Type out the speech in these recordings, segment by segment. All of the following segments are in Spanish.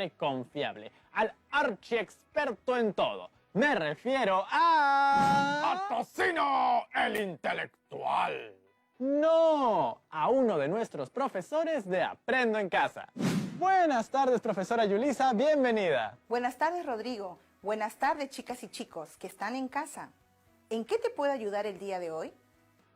siempre confiable, al archiexperto en todo. Me refiero a... ¡Tocino, el intelectual! No, a uno de nuestros profesores de Aprendo en Casa. Buenas tardes, profesora Yulisa, bienvenida. Buenas tardes, Rodrigo. Buenas tardes, chicas y chicos que están en casa. ¿En qué te puedo ayudar el día de hoy?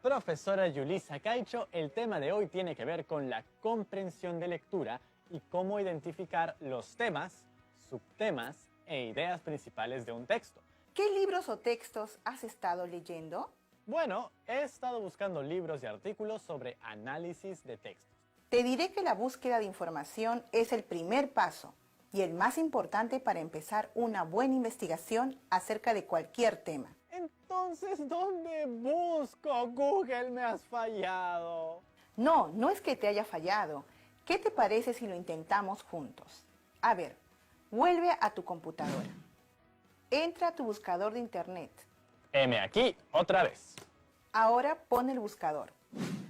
Profesora Yulisa Caicho, el tema de hoy tiene que ver con la comprensión de lectura y cómo identificar los temas, subtemas e ideas principales de un texto. ¿Qué libros o textos has estado leyendo? Bueno, he estado buscando libros y artículos sobre análisis de textos. Te diré que la búsqueda de información es el primer paso y el más importante para empezar una buena investigación acerca de cualquier tema. Entonces, ¿dónde busco? Google, me has fallado. No, no es que te haya fallado. ¿Qué te parece si lo intentamos juntos? A ver, vuelve a tu computadora. Entra a tu buscador de internet. Heme aquí, otra vez. Ahora pon el buscador.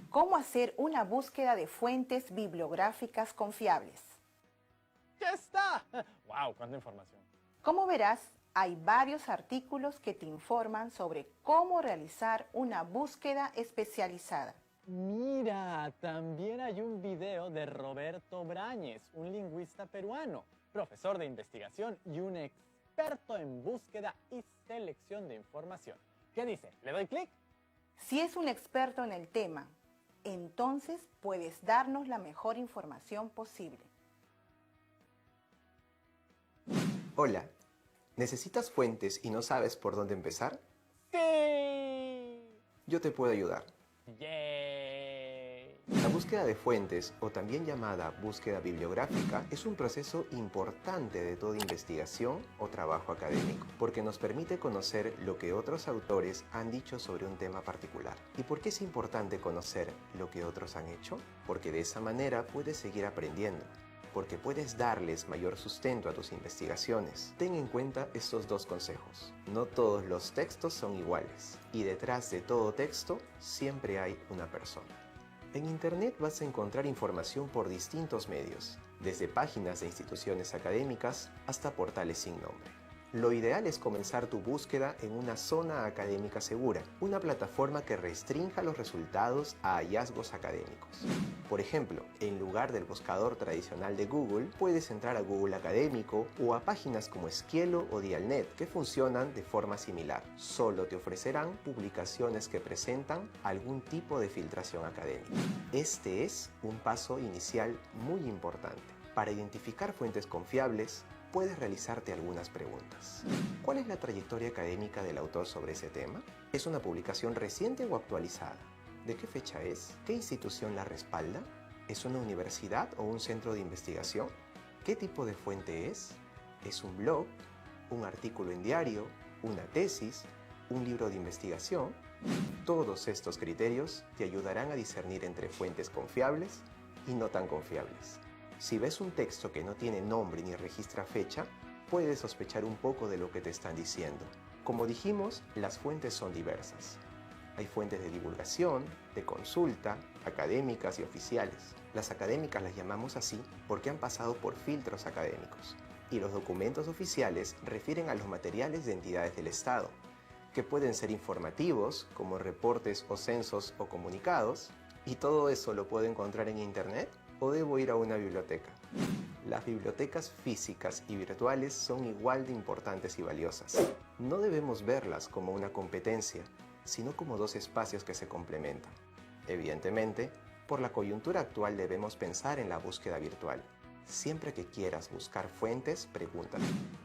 ¿Cómo hacer una búsqueda de fuentes bibliográficas confiables? ¡Ya está! ¡Wow! ¡Cuánta información! Como verás, hay varios artículos que te informan sobre cómo realizar una búsqueda especializada. Mira, también hay un video de Roberto Brañez, un lingüista peruano, profesor de investigación y un experto en búsqueda y selección de información. ¿Qué dice? ¿Le doy clic? Si es un experto en el tema, entonces puedes darnos la mejor información posible. Hola, ¿necesitas fuentes y no sabes por dónde empezar? ¡Sí! Yo te puedo ayudar. ¡Yay! La búsqueda de fuentes, o también llamada búsqueda bibliográfica, es un proceso importante de toda investigación o trabajo académico, porque nos permite conocer lo que otros autores han dicho sobre un tema particular. ¿Y por qué es importante conocer lo que otros han hecho? Porque de esa manera puedes seguir aprendiendo, porque puedes darles mayor sustento a tus investigaciones. Ten en cuenta estos dos consejos. No todos los textos son iguales, y detrás de todo texto siempre hay una persona. En Internet vas a encontrar información por distintos medios, desde páginas de instituciones académicas hasta portales sin nombre. Lo ideal es comenzar tu búsqueda en una zona académica segura, una plataforma que restrinja los resultados a hallazgos académicos. Por ejemplo, en lugar del buscador tradicional de Google, puedes entrar a Google Académico o a páginas como Esquielo o Dialnet, que funcionan de forma similar. Solo te ofrecerán publicaciones que presentan algún tipo de filtración académica. Este es un paso inicial muy importante. Para identificar fuentes confiables, puedes realizarte algunas preguntas. ¿Cuál es la trayectoria académica del autor sobre ese tema? ¿Es una publicación reciente o actualizada? ¿De qué fecha es? ¿Qué institución la respalda? ¿Es una universidad o un centro de investigación? ¿Qué tipo de fuente es? ¿Es un blog? ¿Un artículo en diario? ¿Una tesis? ¿Un libro de investigación? Todos estos criterios te ayudarán a discernir entre fuentes confiables y no tan confiables. Si ves un texto que no tiene nombre ni registra fecha, puedes sospechar un poco de lo que te están diciendo. Como dijimos, las fuentes son diversas. Hay fuentes de divulgación, de consulta, académicas y oficiales. Las académicas las llamamos así porque han pasado por filtros académicos. Y los documentos oficiales refieren a los materiales de entidades del Estado, que pueden ser informativos, como reportes o censos o comunicados. ¿Y todo eso lo puedo encontrar en Internet? ¿O debo ir a una biblioteca? Las bibliotecas físicas y virtuales son igual de importantes y valiosas. No debemos verlas como una competencia, sino como dos espacios que se complementan. Evidentemente, por la coyuntura actual debemos pensar en la búsqueda virtual. Siempre que quieras buscar fuentes, pregúntate,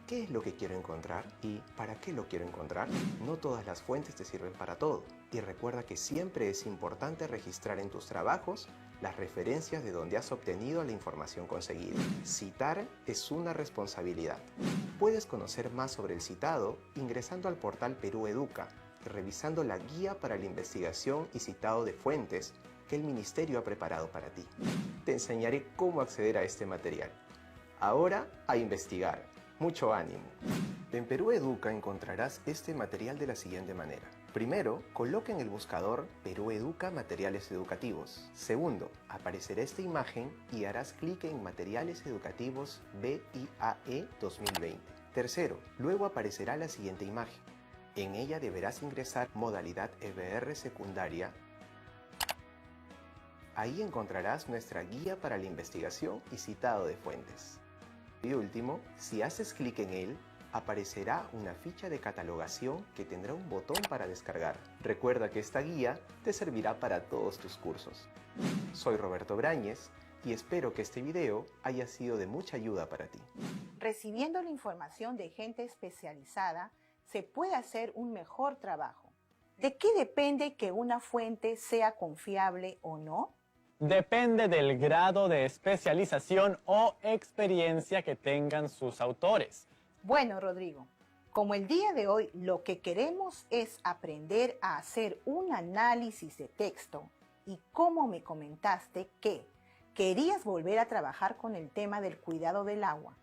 ¿qué es lo que quiero encontrar? ¿Y para qué lo quiero encontrar? No todas las fuentes te sirven para todo. Y recuerda que siempre es importante registrar en tus trabajos las referencias de donde has obtenido la información conseguida. Citar es una responsabilidad. Puedes conocer más sobre el citado ingresando al portal Perú Educa, revisando la guía para la investigación y citado de fuentes que el Ministerio ha preparado para ti. Te enseñaré cómo acceder a este material. Ahora, a investigar. Mucho ánimo. En Perú Educa encontrarás este material de la siguiente manera. Primero, coloca en el buscador Perú Educa Materiales Educativos. Segundo, aparecerá esta imagen y harás clic en Materiales Educativos BIAE 2020. Tercero, luego aparecerá la siguiente imagen. En ella deberás ingresar modalidad EBR secundaria. Ahí encontrarás nuestra guía para la investigación y citado de fuentes. Y último, si haces clic en él, aparecerá una ficha de catalogación que tendrá un botón para descargar. Recuerda que esta guía te servirá para todos tus cursos. Soy Roberto Brañez y espero que este video haya sido de mucha ayuda para ti. Recibiendo la información de gente especializada, se puede hacer un mejor trabajo. ¿De qué depende que una fuente sea confiable o no? Depende del grado de especialización o experiencia que tengan sus autores. Bueno, Rodrigo, como el día de hoy lo que queremos es aprender a hacer un análisis de texto y como me comentaste que querías volver a trabajar con el tema del cuidado del agua,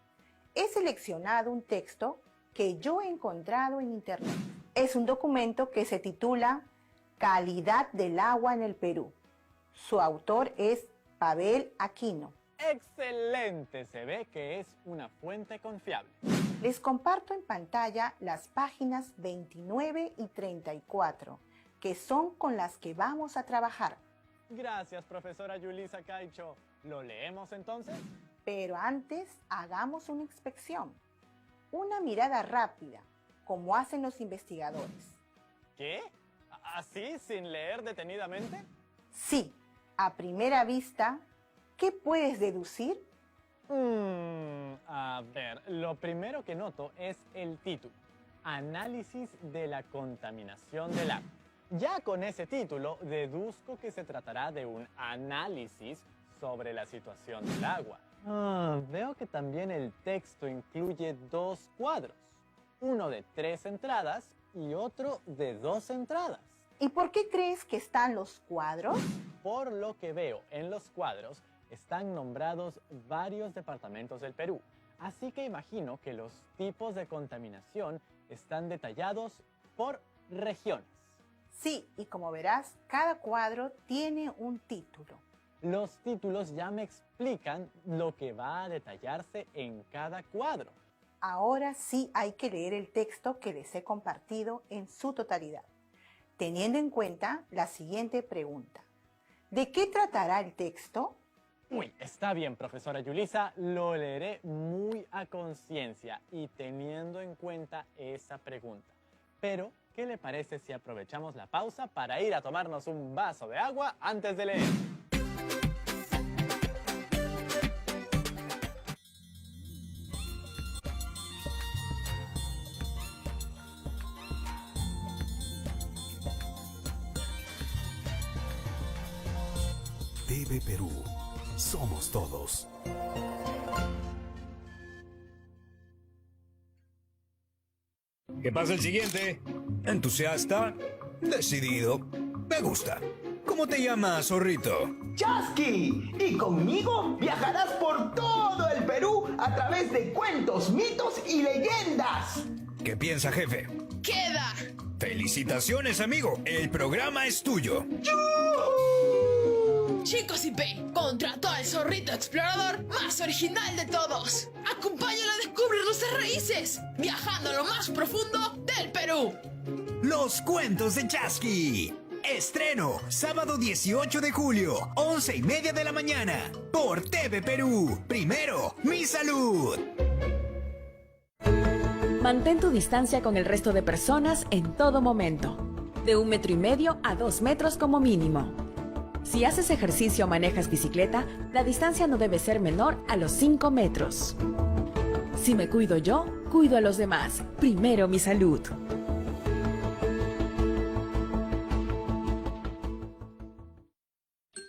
he seleccionado un texto que yo he encontrado en internet. Es un documento que se titula Calidad del agua en el Perú. Su autor es Pavel Aquino. ¡Excelente! Se ve que es una fuente confiable. Les comparto en pantalla las páginas 29 y 34, que son con las que vamos a trabajar. Gracias, profesora Yulisa Caicho. ¿Lo leemos entonces? Pero antes, hagamos una inspección. Una mirada rápida, como hacen los investigadores. ¿Qué? ¿Así, sin leer detenidamente? Sí, a primera vista, ¿qué puedes deducir? A ver, lo primero que noto es el título. Análisis de la contaminación del agua. Ya con ese título deduzco que se tratará de un análisis sobre la situación del agua. Veo que también el texto incluye dos cuadros. Uno de 3 entradas y otro de 2 entradas. ¿Y por qué crees que están los cuadros? Por lo que veo en los cuadros, están nombrados varios departamentos del Perú, así que imagino que los tipos de contaminación están detallados por regiones. Sí, y como verás, cada cuadro tiene un título. Los títulos ya me explican lo que va a detallarse en cada cuadro. Ahora sí hay que leer el texto que les he compartido en su totalidad, teniendo en cuenta la siguiente pregunta. ¿De qué tratará el texto? Uy, está bien, profesora Yulisa, lo leeré muy a conciencia y teniendo en cuenta esa pregunta. Pero, ¿qué le parece si aprovechamos la pausa para ir a tomarnos un vaso de agua antes de leer? TV Perú. Somos todos. ¿Qué pasa el siguiente? Entusiasta, decidido, me gusta. ¿Cómo te llamas, zorrito? ¡Chasqui! Y conmigo viajarás por todo el Perú a través de cuentos, mitos y leyendas. ¿Qué piensa, jefe? ¡Queda! ¡Felicitaciones, amigo! El programa es tuyo. Chicos IP contrató al zorrito explorador más original de todos. Acompáñalo a descubrir nuestras raíces, viajando a lo más profundo del Perú. Los cuentos de Chasqui. Estreno, sábado 18 de julio, 11:30 de la mañana. Por TV Perú. Primero, mi salud. Mantén tu distancia con el resto de personas en todo momento. De 1,5 metros a 2 metros como mínimo. Si haces ejercicio o manejas bicicleta, la distancia no debe ser menor a los 5 metros. Si me cuido yo, cuido a los demás. Primero mi salud.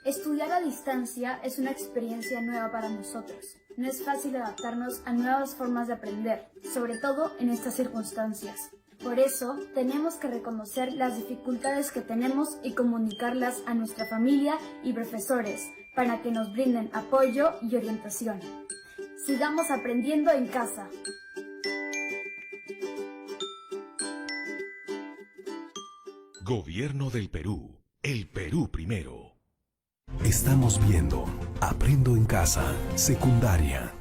Estudiar a distancia es una experiencia nueva para nosotros. No es fácil adaptarnos a nuevas formas de aprender, sobre todo en estas circunstancias. Por eso, tenemos que reconocer las dificultades que tenemos y comunicarlas a nuestra familia y profesores para que nos brinden apoyo y orientación. Sigamos aprendiendo en casa. Gobierno del Perú. El Perú primero. Estamos viendo Aprendo en Casa, secundaria.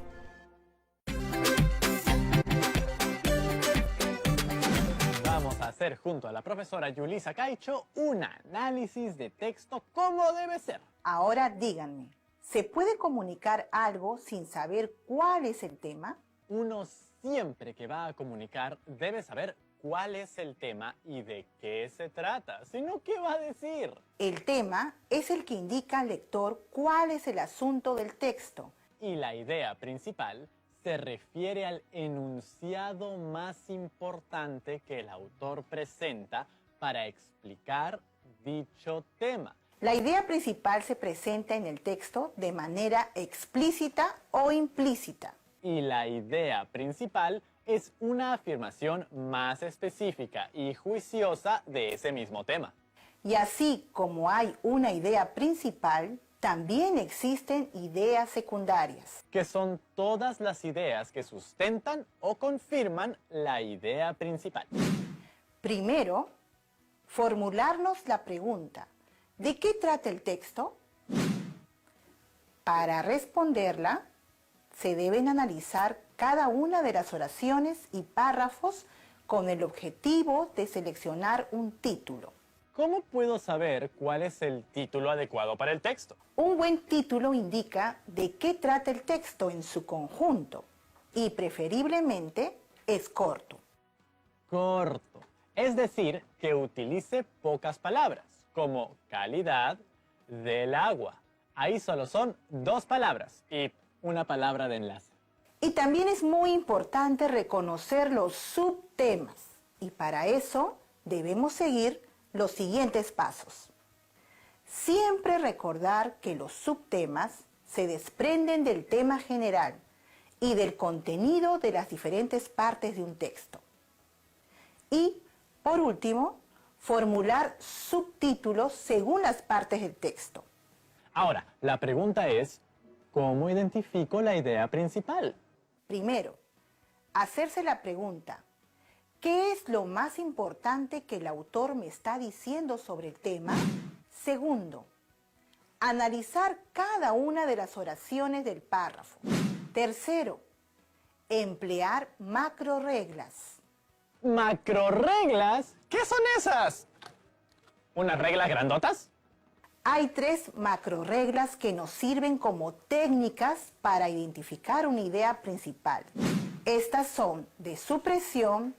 Vamos a hacer junto a la profesora Yulisa Caicho un análisis de texto como debe ser. Ahora díganme, ¿se puede comunicar algo sin saber cuál es el tema? Uno siempre que va a comunicar debe saber cuál es el tema y de qué se trata, si no, ¿qué va a decir? El tema es el que indica al lector cuál es el asunto del texto. Y la idea principal se refiere al enunciado más importante que el autor presenta para explicar dicho tema. La idea principal se presenta en el texto de manera explícita o implícita. Y la idea principal es una afirmación más específica y juiciosa de ese mismo tema. Y así como hay una idea principal, también existen ideas secundarias, que son todas las ideas que sustentan o confirman la idea principal. Primero, formularnos la pregunta, ¿de qué trata el texto? Para responderla, se deben analizar cada una de las oraciones y párrafos con el objetivo de seleccionar un título. ¿Cómo puedo saber cuál es el título adecuado para el texto? Un buen título indica de qué trata el texto en su conjunto y preferiblemente es corto. Corto, es decir, que utilice pocas palabras, como calidad del agua. Ahí solo son 2 palabras y una palabra de enlace. Y también es muy importante reconocer los subtemas y para eso debemos seguir los siguientes pasos. Siempre recordar que los subtemas se desprenden del tema general y del contenido de las diferentes partes de un texto. Y, por último, formular subtítulos según las partes del texto. Ahora, la pregunta es, ¿cómo identifico la idea principal? Primero, hacerse la pregunta, ¿qué es lo más importante que el autor me está diciendo sobre el tema? Segundo, analizar cada una de las oraciones del párrafo. Tercero, emplear macroreglas. ¿Macroreglas? ¿Qué son esas? ¿Unas reglas grandotas? Hay 3 macroreglas que nos sirven como técnicas para identificar una idea principal. Estas son de supresión,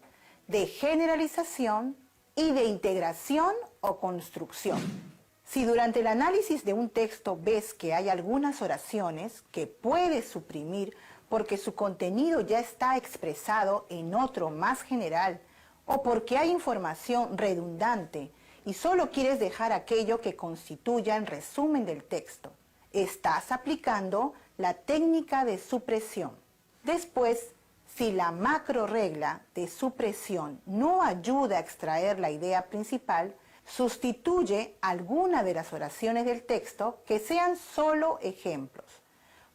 de generalización y de integración o construcción. Si durante el análisis de un texto ves que hay algunas oraciones que puedes suprimir porque su contenido ya está expresado en otro más general o porque hay información redundante y solo quieres dejar aquello que constituya el resumen del texto, estás aplicando la técnica de supresión. Después, si la macroregla de supresión no ayuda a extraer la idea principal, sustituye alguna de las oraciones del texto que sean solo ejemplos,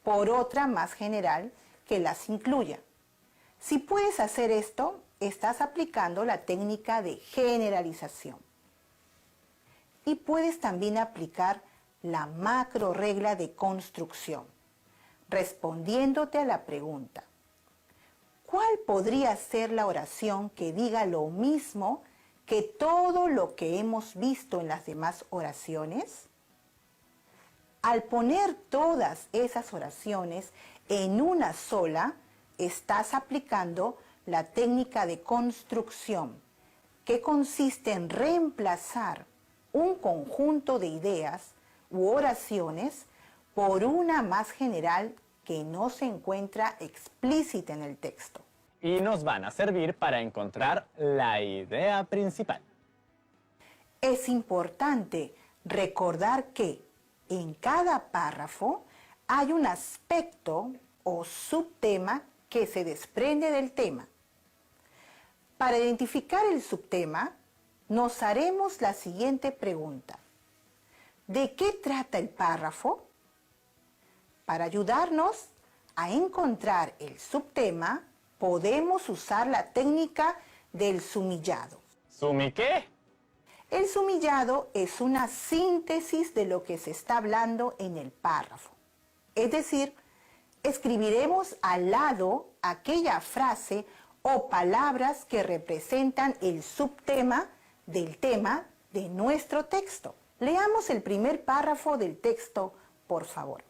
por otra más general que las incluya. Si puedes hacer esto, estás aplicando la técnica de generalización. Y puedes también aplicar la macroregla de construcción, respondiéndote a la pregunta, ¿cuál podría ser la oración que diga lo mismo que todo lo que hemos visto en las demás oraciones? Al poner todas esas oraciones en una sola, estás aplicando la técnica de construcción, que consiste en reemplazar un conjunto de ideas u oraciones por una más general que no se encuentra explícita en el texto. Y nos van a servir para encontrar la idea principal. Es importante recordar que en cada párrafo hay un aspecto o subtema que se desprende del tema. Para identificar el subtema, nos haremos la siguiente pregunta. ¿De qué trata el párrafo? Para ayudarnos a encontrar el subtema, podemos usar la técnica del sumillado. ¿Sumi qué? El sumillado es una síntesis de lo que se está hablando en el párrafo. Es decir, escribiremos al lado aquella frase o palabras que representan el subtema del tema de nuestro texto. Leamos el primer párrafo del texto, por favor.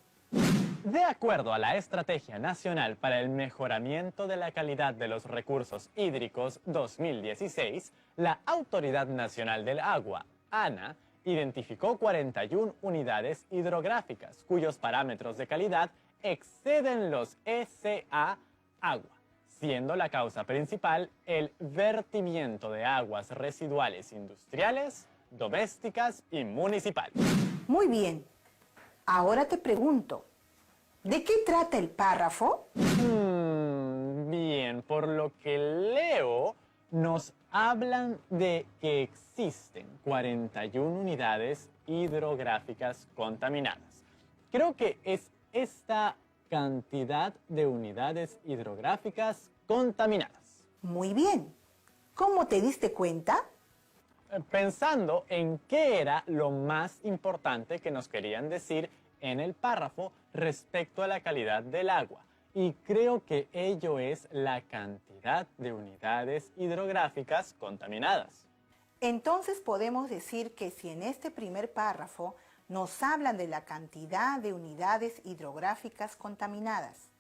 De acuerdo a la Estrategia Nacional para el Mejoramiento de la Calidad de los Recursos Hídricos 2016, la Autoridad Nacional del Agua, ANA, identificó 41 unidades hidrográficas cuyos parámetros de calidad exceden los ECA agua, siendo la causa principal el vertimiento de aguas residuales industriales, domésticas y municipales. Muy bien. Ahora te pregunto, ¿de qué trata el párrafo? Bien, por lo que leo, nos hablan de que existen 41 unidades hidrográficas contaminadas. Creo que es esta cantidad de unidades hidrográficas contaminadas. Muy bien. ¿Cómo te diste cuenta? Pensando en qué era lo más importante que nos querían decir en el párrafo respecto a la calidad del agua. Y creo que ello es la cantidad de unidades hidrográficas contaminadas. Entonces podemos decir que si en este primer párrafo nos hablan de la cantidad de unidades hidrográficas contaminadas.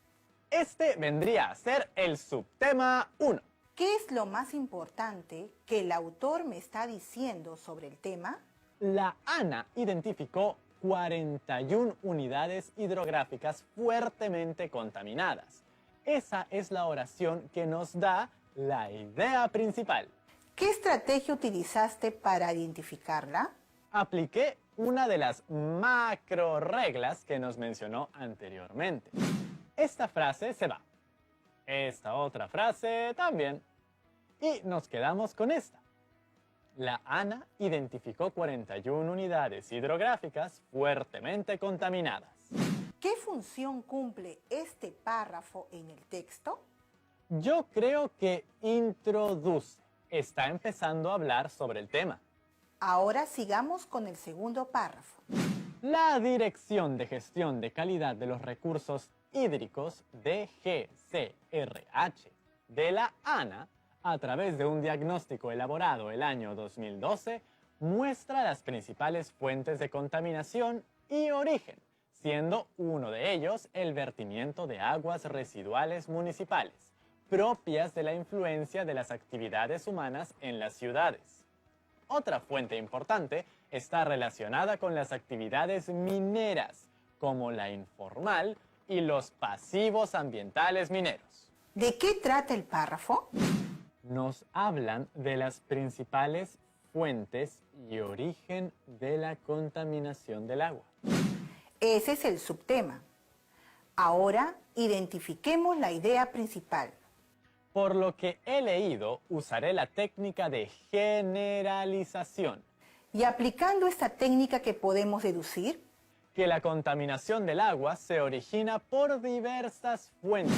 Este vendría a ser el subtema 1. ¿Qué es lo más importante que el autor me está diciendo sobre el tema? La ANA identificó 41 unidades hidrográficas fuertemente contaminadas. Esa es la oración que nos da la idea principal. ¿Qué estrategia utilizaste para identificarla? Apliqué una de las macro reglas que nos mencionó anteriormente. Esta frase se va. Esta otra frase también. Y nos quedamos con esta. La ANA identificó 41 unidades hidrográficas fuertemente contaminadas. ¿Qué función cumple este párrafo en el texto? Yo creo que introduce. Está empezando a hablar sobre el tema. Ahora sigamos con el segundo párrafo. La Dirección de Gestión de Calidad de los Recursos Hídricos, DGCRH, de la ANA, a través de un diagnóstico elaborado el año 2012, muestra las principales fuentes de contaminación y origen, siendo uno de ellos el vertimiento de aguas residuales municipales, propias de la influencia de las actividades humanas en las ciudades. Otra fuente importante está relacionada con las actividades mineras, como la informal y los pasivos ambientales mineros. ¿De qué trata el párrafo? Nos hablan de las principales fuentes y origen de la contaminación del agua. Ese es el subtema. Ahora identifiquemos la idea principal. Por lo que he leído, usaré la técnica de generalización. Y aplicando esta técnica, ¿qué podemos deducir? Que la contaminación del agua se origina por diversas fuentes.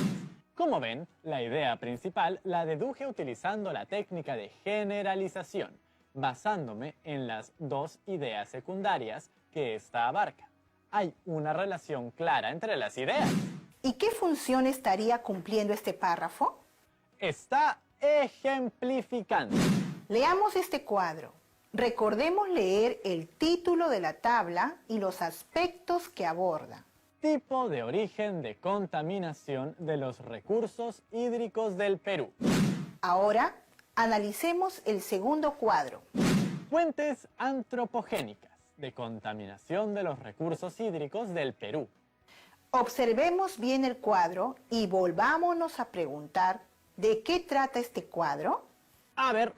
Como ven, la idea principal la deduje utilizando la técnica de generalización, basándome en las dos ideas secundarias que ésta abarca. Hay una relación clara entre las ideas. ¿Y qué función estaría cumpliendo este párrafo? Está ejemplificando. Leamos este cuadro. Recordemos leer el título de la tabla y los aspectos que aborda. Tipo de origen de contaminación de los recursos hídricos del Perú. Ahora, analicemos el segundo cuadro. Fuentes antropogénicas de contaminación de los recursos hídricos del Perú. Observemos bien el cuadro y volvámonos a preguntar ¿de qué trata este cuadro? A ver,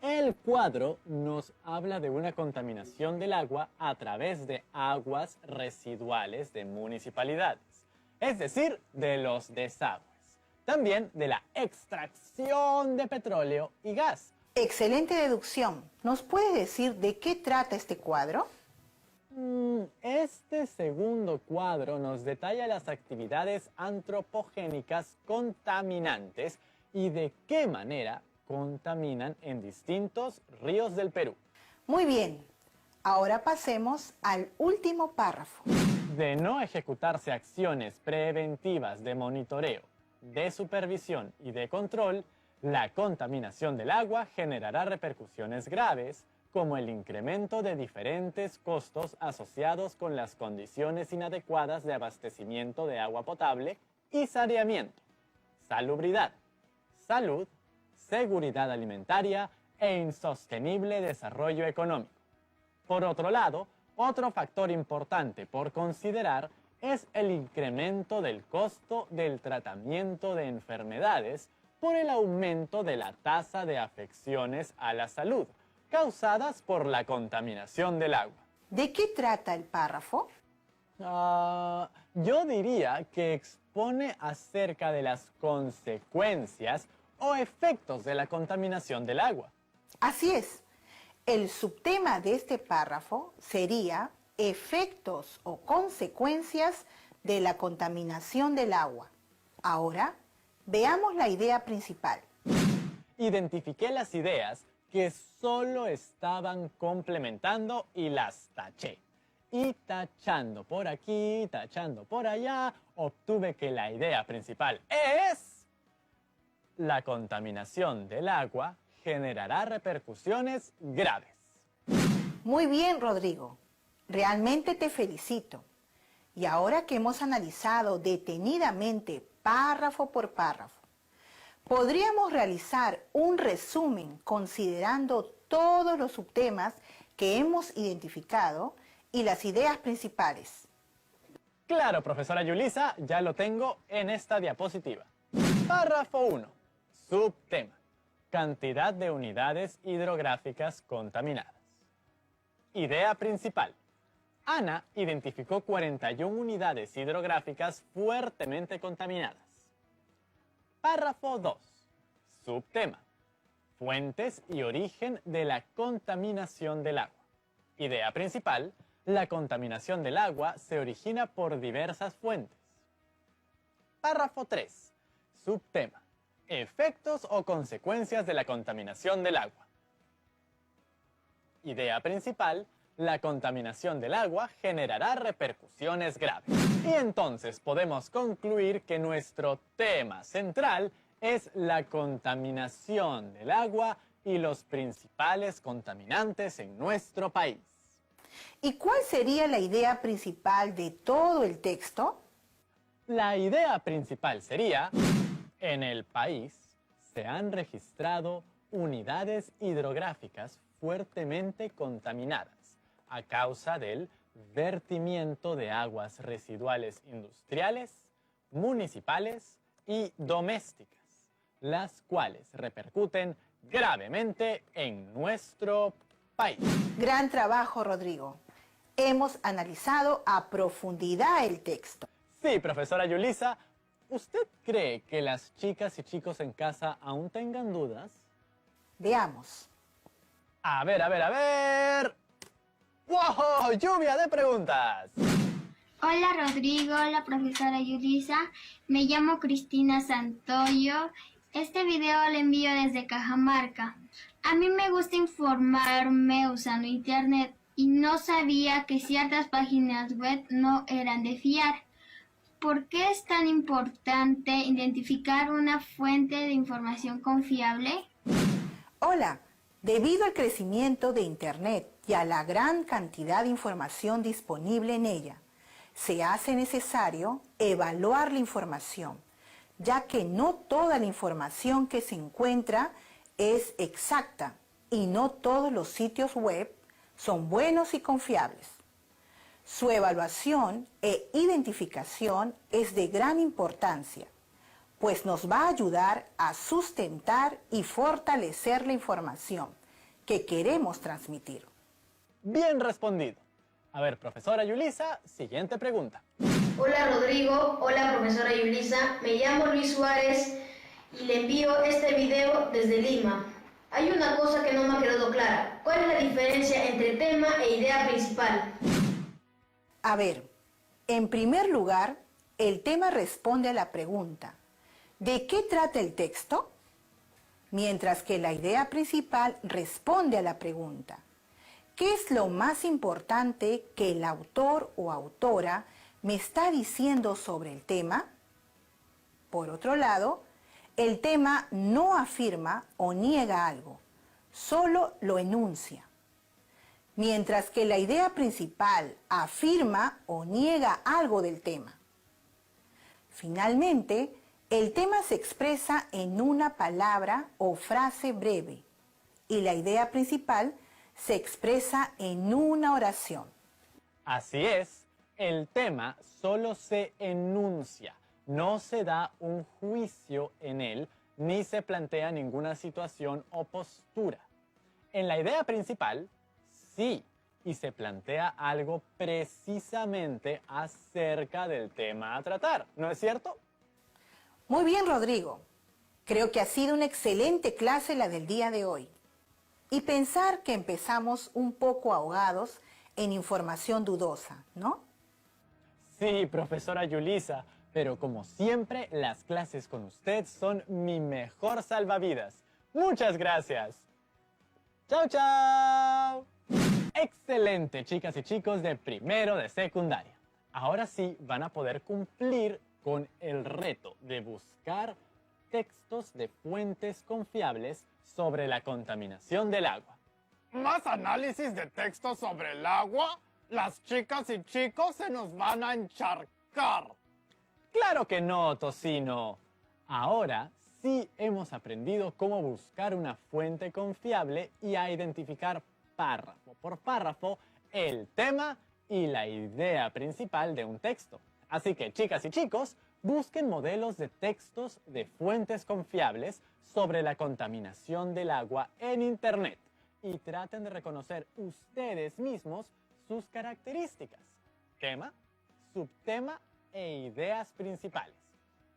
el cuadro nos habla de una contaminación del agua a través de aguas residuales de municipalidades, es decir, de los desagües. También de la extracción de petróleo y gas. Excelente deducción. ¿Nos puede decir de qué trata este cuadro? Este segundo cuadro nos detalla las actividades antropogénicas contaminantes y de qué manera contaminan en distintos ríos del Perú. Muy bien, ahora pasemos al último párrafo. De no ejecutarse acciones preventivas de monitoreo, de supervisión y de control, la contaminación del agua generará repercusiones graves, como el incremento de diferentes costos asociados con las condiciones inadecuadas de abastecimiento de agua potable y saneamiento, salubridad, salud, seguridad alimentaria e insostenible desarrollo económico. Por otro lado, otro factor importante por considerar es el incremento del costo del tratamiento de enfermedades por el aumento de la tasa de afecciones a la salud causadas por la contaminación del agua. ¿De qué trata el párrafo? Yo diría que expone acerca de las consecuencias o efectos de la contaminación del agua. Así es. El subtema de este párrafo sería efectos o consecuencias de la contaminación del agua. Ahora, veamos la idea principal. Identifiqué las ideas que solo estaban complementando y las taché. Y tachando por aquí, tachando por allá, obtuve que la idea principal es: la contaminación del agua generará repercusiones graves. Muy bien, Rodrigo. Realmente te felicito. Y ahora que hemos analizado detenidamente párrafo por párrafo, podríamos realizar un resumen considerando todos los subtemas que hemos identificado y las ideas principales. Claro, profesora Yulisa, ya lo tengo en esta diapositiva. Párrafo 1. Subtema: cantidad de unidades hidrográficas contaminadas. Idea principal: Ana identificó 41 unidades hidrográficas fuertemente contaminadas. Párrafo 2. Subtema: fuentes y origen de la contaminación del agua. Idea principal: la contaminación del agua se origina por diversas fuentes. Párrafo 3. Subtema: efectos o consecuencias de la contaminación del agua. Idea principal: la contaminación del agua generará repercusiones graves. Y entonces podemos concluir que nuestro tema central es la contaminación del agua y los principales contaminantes en nuestro país. ¿Y cuál sería la idea principal de todo el texto? La idea principal sería: en el país se han registrado unidades hidrográficas fuertemente contaminadas a causa del vertimiento de aguas residuales industriales, municipales y domésticas, las cuales repercuten gravemente en nuestro país. Gran trabajo, Rodrigo. Hemos analizado a profundidad el texto. Sí, profesora Yulisa. ¿Usted cree que las chicas y chicos en casa aún tengan dudas? Veamos. A ver. ¡Wow! ¡Lluvia de preguntas! Hola Rodrigo, hola profesora Yulisa. Me llamo Cristina Santoyo. Este video lo envío desde Cajamarca. A mí me gusta informarme usando internet y no sabía que ciertas páginas web no eran de fiar. ¿Por qué es tan importante identificar una fuente de información confiable? Hola, debido al crecimiento de Internet y a la gran cantidad de información disponible en ella, se hace necesario evaluar la información, ya que no toda la información que se encuentra es exacta y no todos los sitios web son buenos y confiables. Su evaluación e identificación es de gran importancia, pues nos va a ayudar a sustentar y fortalecer la información que queremos transmitir. Bien respondido. A ver, profesora Yulisa, siguiente pregunta. Hola Rodrigo, hola profesora Yulisa, me llamo Luis Suárez y le envío este video desde Lima. Hay una cosa que no me ha quedado clara. ¿Cuál es la diferencia entre tema e idea principal? A ver, en primer lugar, el tema responde a la pregunta: ¿de qué trata el texto? Mientras que la idea principal responde a la pregunta: ¿qué es lo más importante que el autor o autora me está diciendo sobre el tema? Por otro lado, el tema no afirma o niega algo, solo lo enuncia. Mientras que la idea principal afirma o niega algo del tema. Finalmente, el tema se expresa en una palabra o frase breve y la idea principal se expresa en una oración. Así es, el tema solo se enuncia, no se da un juicio en él ni se plantea ninguna situación o postura. En la idea principal, sí, y se plantea algo precisamente acerca del tema a tratar, ¿no es cierto? Muy bien, Rodrigo. Creo que ha sido una excelente clase la del día de hoy. Y pensar que empezamos un poco ahogados en información dudosa, ¿no? Sí, profesora Yulisa, pero como siempre, las clases con usted son mi mejor salvavidas. ¡Muchas gracias! ¡Chao, chao! Excelente, chicas y chicos de primero de secundaria. Ahora sí van a poder cumplir con el reto de buscar textos de fuentes confiables sobre la contaminación del agua. ¿Más análisis de texto sobre el agua? Las chicas y chicos se nos van a encharcar. ¡Claro que no, Tocino! Ahora sí hemos aprendido cómo buscar una fuente confiable y a identificar párrafo por párrafo el tema y la idea principal de un texto. Así que, chicas y chicos, busquen modelos de textos de fuentes confiables sobre la contaminación del agua en Internet y traten de reconocer ustedes mismos sus características, tema, subtema e ideas principales.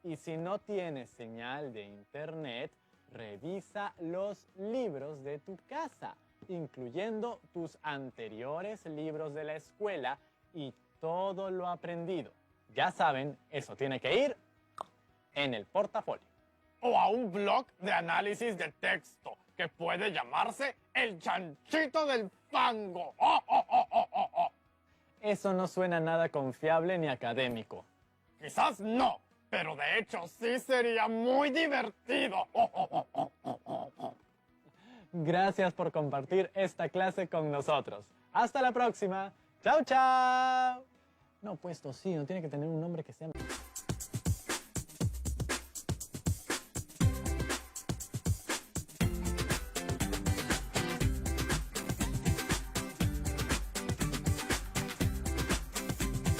Y si no tienes señal de Internet, revisa los libros de tu casa, incluyendo tus anteriores libros de la escuela y todo lo aprendido. Ya saben, eso tiene que ir en el portafolio. O a un blog de análisis de texto que puede llamarse El Chanchito del Fango. ¡Oh, oh, oh, oh, oh, oh! Eso no suena nada confiable ni académico. Quizás no, pero de hecho sí sería muy divertido. ¡Oh, oh, oh, oh, oh, oh, oh! Gracias por compartir esta clase con nosotros. ¡Hasta la próxima! ¡Chao, chao! No, pues Tocino, tiene que tener un nombre que sea...